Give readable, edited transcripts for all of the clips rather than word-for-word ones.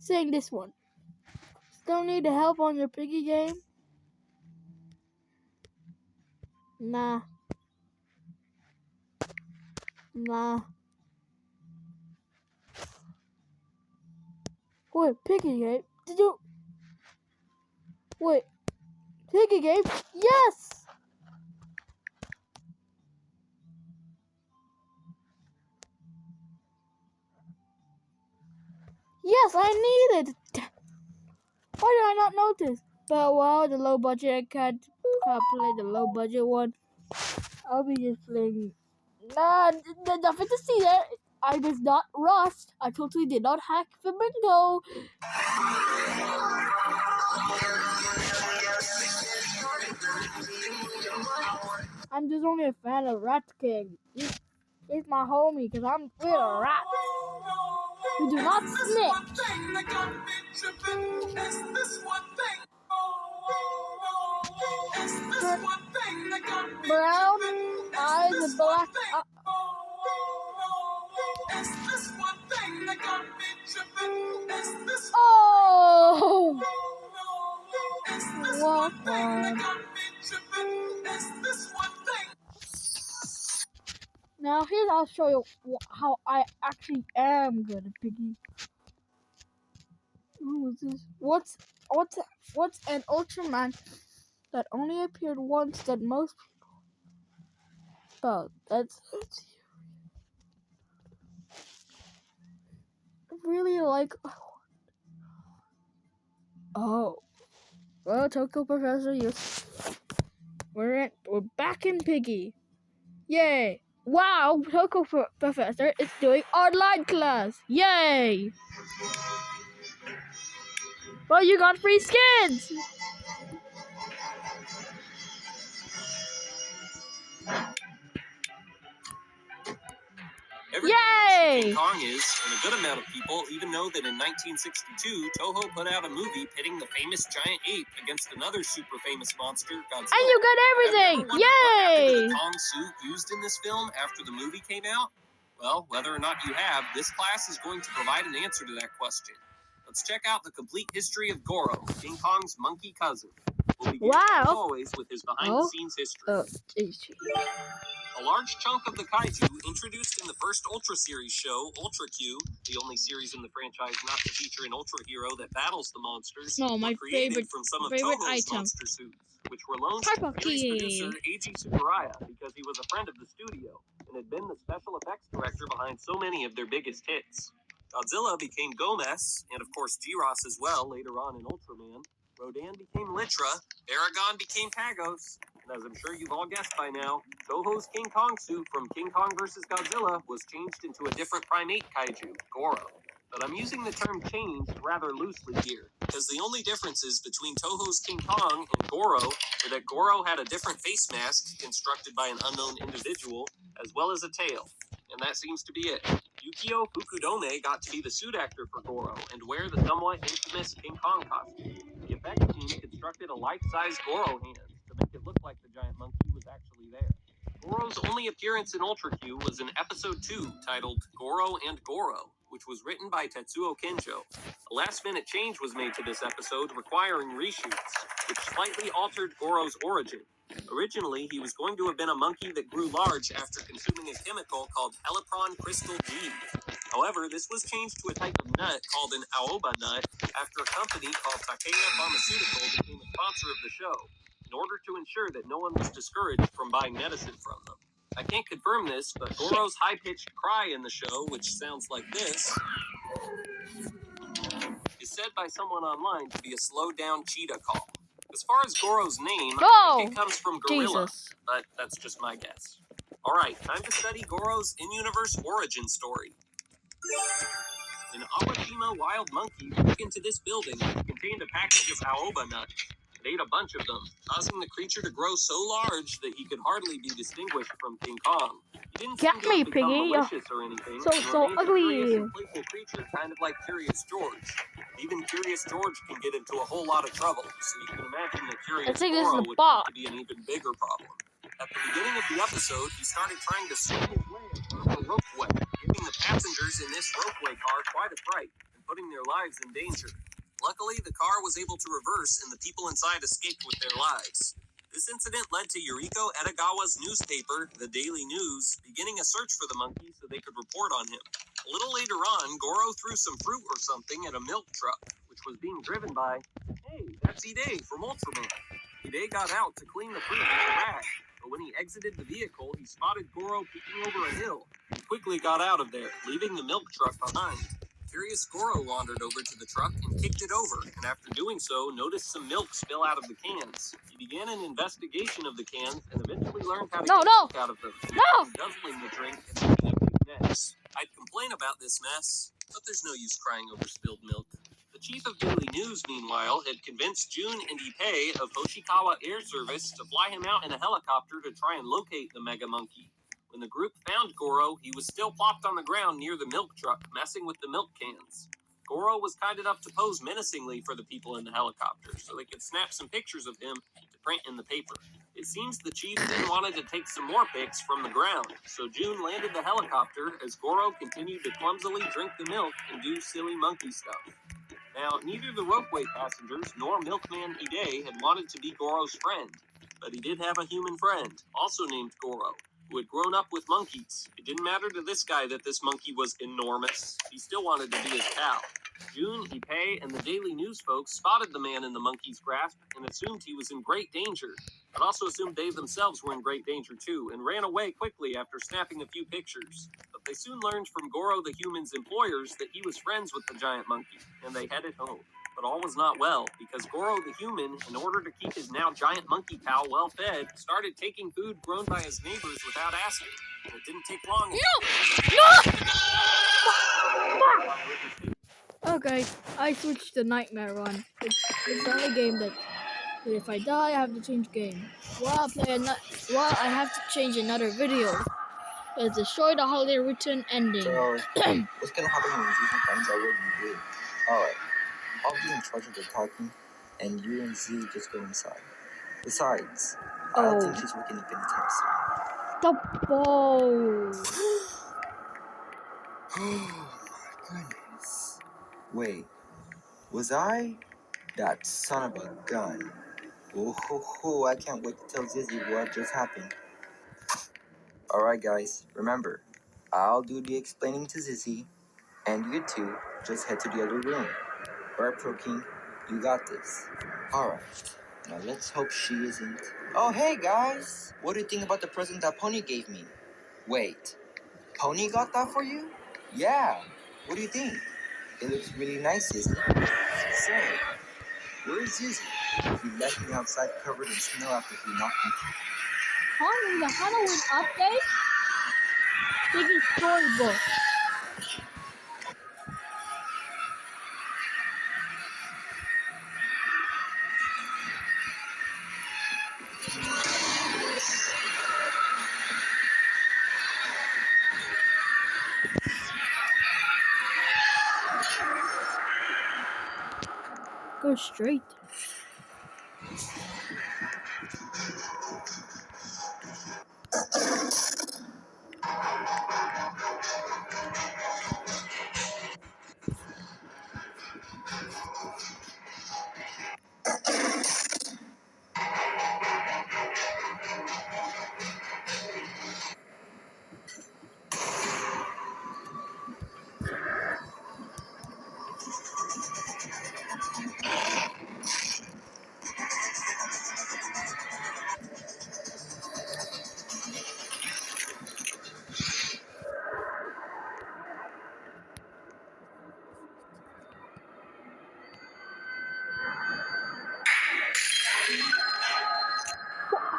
saying this one. Still need help on your piggy game? Nah. Wait, piggy game? Did you... Wait. Piggy game? Yes! Yes, I need it! Why did I not notice? But well, the low budget, I can't play the low budget one. I'll be just playing... Nah, nothing to see there. I was not rust. I totally did not hack Flamingo. I'm just only a fan of Rat King. He's my homie because we're a rat. We do not snitch. Brown eyes and black. Oh! What one? Now here I'll show you how I actually am good at piggy. Who is this? What's an Ultraman that only appeared once that most people? Oh, that's really like. Oh, well, Tokyo Professor, we're back in Piggy. Yay! Wow, Tokyo Professor is doing online class. Yay! Well, you got free skins. Yay! King Kong is, and a good amount of people even know that in 1962, Toho put out a movie pitting the famous giant ape against another super famous monster, Godzilla. And you got everything! Yay! What happened to the Kong suit used in this film after the movie came out? Well, whether or not you have, this class is going to provide an answer to that question. Let's check out the complete history of Goro, King Kong's monkey cousin. We'll begin, as always, with his behind-the-scenes history. A large chunk of the kaiju introduced in the first Ultra Series show, Ultra Q, the only series in the franchise not to feature an Ultra hero that battles the monsters, my created favorite from some of favorite Toho's item. monster suits, which were loaned to series producer Eiji Tsuburaya because he was a friend of the studio and had been the special effects director behind so many of their biggest hits. Godzilla became Gomez, and of course G-Ross as well later on in Ultraman. Rodan became Litra, Aragon became Pagos, and as I'm sure you've all guessed by now, Toho's King Kong suit from King Kong vs. Godzilla was changed into a different primate kaiju, Goro. But I'm using the term changed rather loosely here, because the only differences between Toho's King Kong and Goro are that Goro had a different face mask constructed by an unknown individual, as well as a tail. And that seems to be it. Yukio Fukudome got to be the suit actor for Goro and wear the somewhat infamous King Kong costume. The effects team constructed a life-size Goro hand to make it look like the giant monkey was actually there. Goro's only appearance in Ultra Q was in episode 2, titled Goro and Goro, which was written by Tetsuo Kenjo. A last-minute change was made to this episode, requiring reshoots, which slightly altered Goro's origin. Originally, he was going to have been a monkey that grew large after consuming a chemical called Helipron Crystal G. However, this was changed to a type of nut called an aoba nut after a company called Takeda Pharmaceutical became a sponsor of the show, in order to ensure that no one was discouraged from buying medicine from them. I can't confirm this, but Goro's high-pitched cry in the show, which sounds like this, is said by someone online to be a slowed-down cheetah call. As far as Goro's name, I think it comes from gorilla, but that's just my guess. Alright, time to study Goro's in-universe origin story. An Awashima wild monkey broke into this building, which contained a package of aoba nuts. It ate a bunch of them, causing the creature to grow so large that he could hardly be distinguished from King Kong. He didn't seem to have become malicious or anything. So ugly. A playful creature, kind of like Curious George. Even Curious George can get into a whole lot of trouble, so you can imagine that Curious Goro would prove to be an even bigger problem. At the beginning of the episode, he started trying to swing his way across a ropeway, giving the passengers in this ropeway car quite a fright, and putting their lives in danger. Luckily, the car was able to reverse and the people inside escaped with their lives. This incident led to Yuriko Edagawa's newspaper, The Daily News, beginning a search for the monkey so they could report on him. A little later on, Goro threw some fruit or something at a milk truck, which was being driven by, hey, that's Ide from Ultraman. Ide got out to clean the fruit with a rag, but when he exited the vehicle, he spotted Goro peeking over a hill. He quickly got out of there, leaving the milk truck behind. Curious Goro wandered over to the truck and kicked it over, and after doing so, noticed some milk spill out of the cans. He began an investigation of the cans and eventually learned how to get milk out of them, guzzling the drink and making a big mess. I'd complain about this mess, but there's no use crying over spilled milk. The chief of Daily News, meanwhile, had convinced Jun and Ippei of Hoshikawa Air Service to fly him out in a helicopter to try and locate the mega monkey. When the group found Goro, he was still plopped on the ground near the milk truck, messing with the milk cans. Goro was kind enough to pose menacingly for the people in the helicopter, so they could snap some pictures of him to print in the paper. It seems the chief then wanted to take some more pics from the ground, so Jun landed the helicopter as Goro continued to clumsily drink the milk and do silly monkey stuff. Now, neither the ropeway passengers nor Milkman Ide had wanted to be Goro's friend, but he did have a human friend, also named Goro, who had grown up with monkeys. It didn't matter to this guy that this monkey was enormous. He still wanted to be his pal. Jun, Ippei, and the Daily News folks spotted the man in the monkey's grasp and assumed he was in great danger, but also assumed they themselves were in great danger too, and ran away quickly after snapping a few pictures. But they soon learned from Goro the human's employers that he was friends with the giant monkey, and they headed home. But all was not well, because Goro the human, in order to keep his now giant monkey pal well fed, started taking food grown by his neighbors without asking. And it didn't take long. Okay, I switched to Nightmare Run. It's the only game that if I die, I have to change game. I have to change another video. Let's destroy the holiday written ending. So, what's gonna happen when Z finds out what you did? Alright, I'll be in charge of the talking, and you and Z just go inside. Besides, I don't think she's waking up anytime soon. The ball. Oh my goodness. Wait, was I that son of a gun? Oh, I can't wait to tell Zizzy what just happened. Alright guys, remember, I'll do the explaining to Zizzy, and you two just head to the other room. Alright, Pro King, you got this. Alright, now let's hope she isn't. Oh, hey guys! What do you think about the present that Pony gave me? Wait, Pony got that for you? Yeah, what do you think? It looks really nice, isn't it? Say, where's Zizzy? He left me outside covered in snow after he knocked me. Pony, the Halloween update? Biggie storybook. Go straight.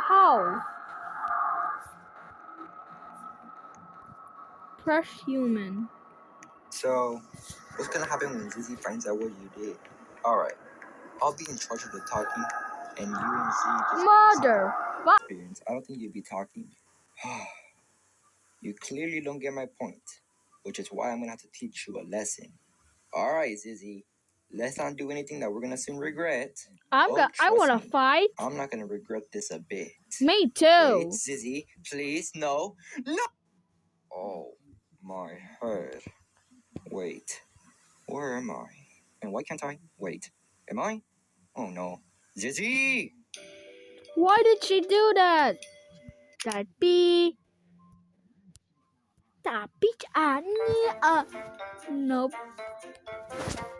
How? Press human. So, what's gonna happen when Zizzy finds out what you did? Alright, I'll be in charge of the talking, and you and Z just... Mother. Experience. I don't think you'd be talking. You clearly don't get my point, which is why I'm gonna have to teach you a lesson. Alright, Zizzy, let's not do anything that we're gonna soon regret. I wanna fight. I'm not gonna regret this a bit. Me too. Wait, Zizzy, please, no. Oh, my head. Wait, Where am I? And why can't I? Wait. Am I? Oh no. Zizzy! Why did she do that? Tapi nope.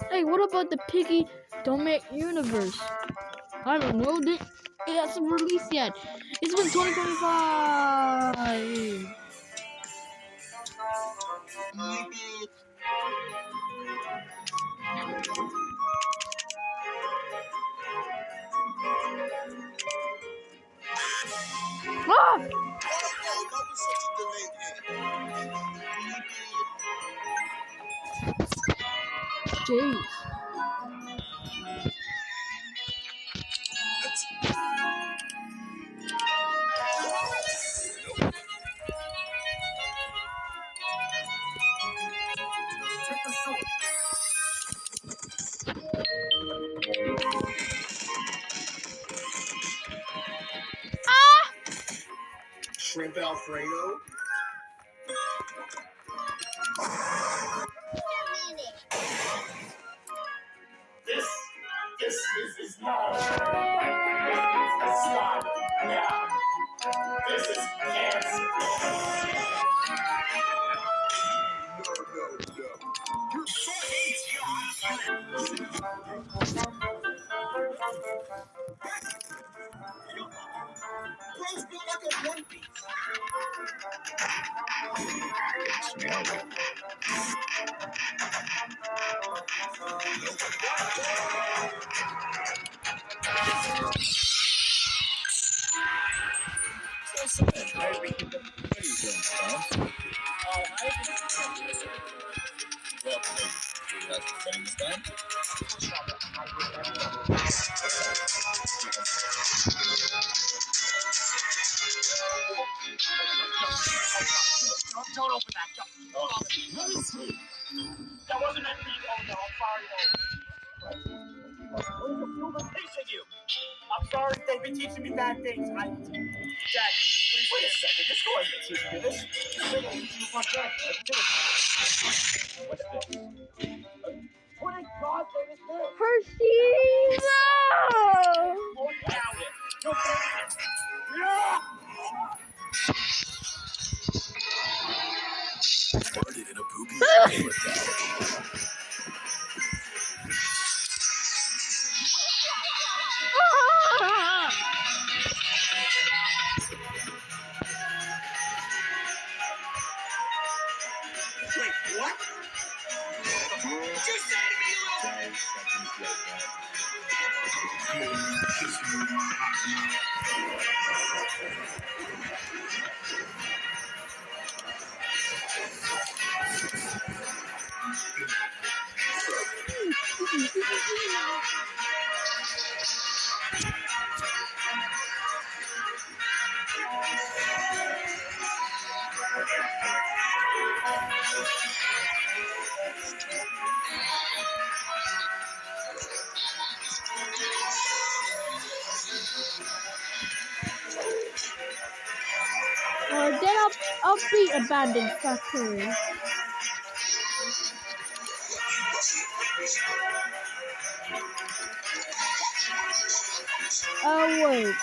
Hey, what about the Piggy Domek universe? I don't know. It hasn't released yet. It's been 2025. Ah! Jeez. Shrimp Alfredo? This is not. This is not. Yeah. This is cancer. Bros built like a one piece. Don't open that. That wasn't meant for you. Oh no, I'm sorry. Who was teaching you? I'm sorry, they've been teaching me bad things. Dad, please wait a second. This boy isn't teaching you this. What's this? What in God's name is this? Hershey's! Oh, that's it. Yeah! Started in a poopy. Wait, what? What'd you say to me, you Then I'll beat Abandoned Factory. Oh wait.